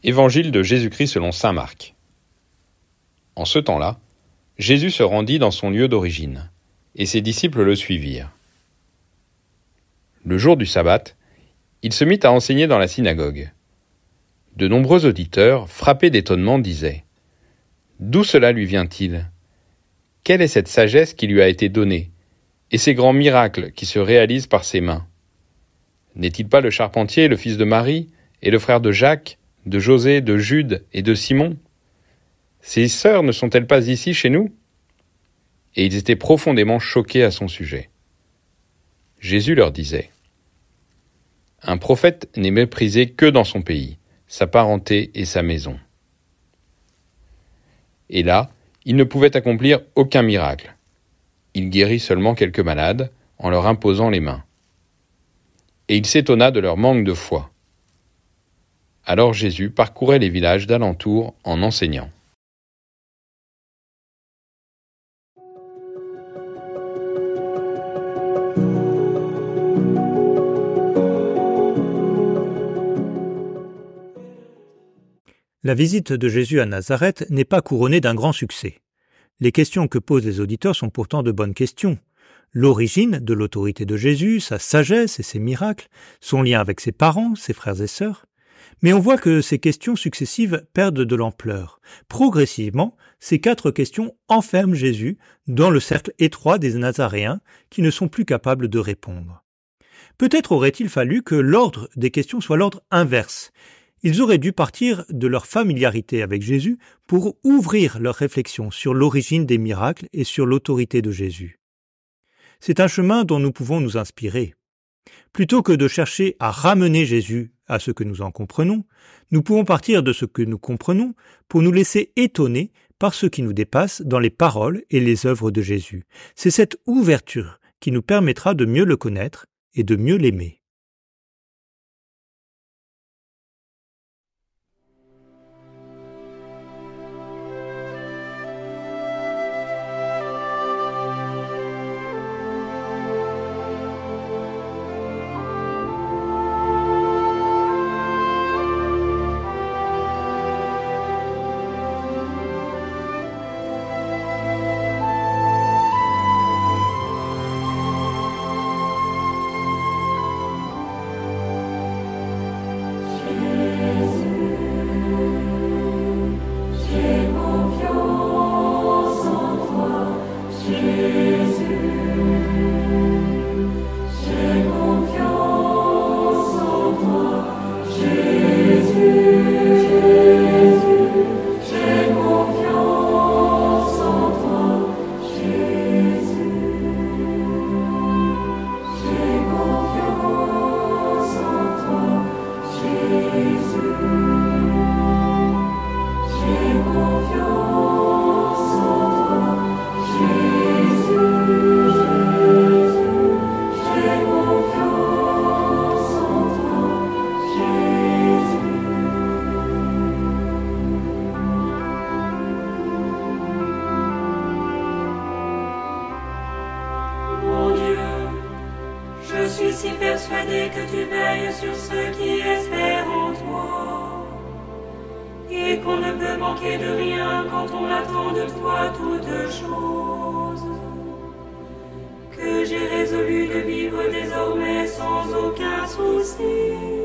Évangile de Jésus-Christ selon saint Marc. En ce temps-là, Jésus se rendit dans son lieu d'origine, et ses disciples le suivirent. Le jour du sabbat, il se mit à enseigner dans la synagogue. De nombreux auditeurs, frappés d'étonnement, disaient « D'où cela lui vient-il ? Quelle est cette sagesse qui lui a été donnée, et ces grands miracles qui se réalisent par ses mains ? N'est-il pas le charpentier, le fils de Marie, et le frère de Jacques, de José, de Jude et de Simon ? Ses sœurs ne sont-elles pas ici chez nous ? » Et ils étaient profondément choqués à son sujet. Jésus leur disait « Un prophète n'est méprisé que dans son pays, sa parenté et sa maison. » Et là, il ne pouvait accomplir aucun miracle. Il guérit seulement quelques malades en leur imposant les mains. Et il s'étonna de leur manque de foi. Alors Jésus parcourait les villages d'alentour en enseignant. La visite de Jésus à Nazareth n'est pas couronnée d'un grand succès. Les questions que posent les auditeurs sont pourtant de bonnes questions. L'origine de l'autorité de Jésus, sa sagesse et ses miracles, son lien avec ses parents, ses frères et sœurs. Mais on voit que ces questions successives perdent de l'ampleur. Progressivement, ces 4 questions enferment Jésus dans le cercle étroit des Nazaréens qui ne sont plus capables de répondre. Peut-être aurait-il fallu que l'ordre des questions soit l'ordre inverse. Ils auraient dû partir de leur familiarité avec Jésus pour ouvrir leur réflexion sur l'origine des miracles et sur l'autorité de Jésus. C'est un chemin dont nous pouvons nous inspirer. Plutôt que de chercher à ramener Jésus à ce que nous en comprenons, nous pouvons partir de ce que nous comprenons pour nous laisser étonner par ce qui nous dépasse dans les paroles et les œuvres de Jésus. C'est cette ouverture qui nous permettra de mieux le connaître et de mieux l'aimer. Je suis si persuadée que tu veilles sur ceux qui espèrent en toi, et qu'on ne peut manquer de rien quand on attend de toi toutes choses, que j'ai résolu de vivre désormais sans aucun souci.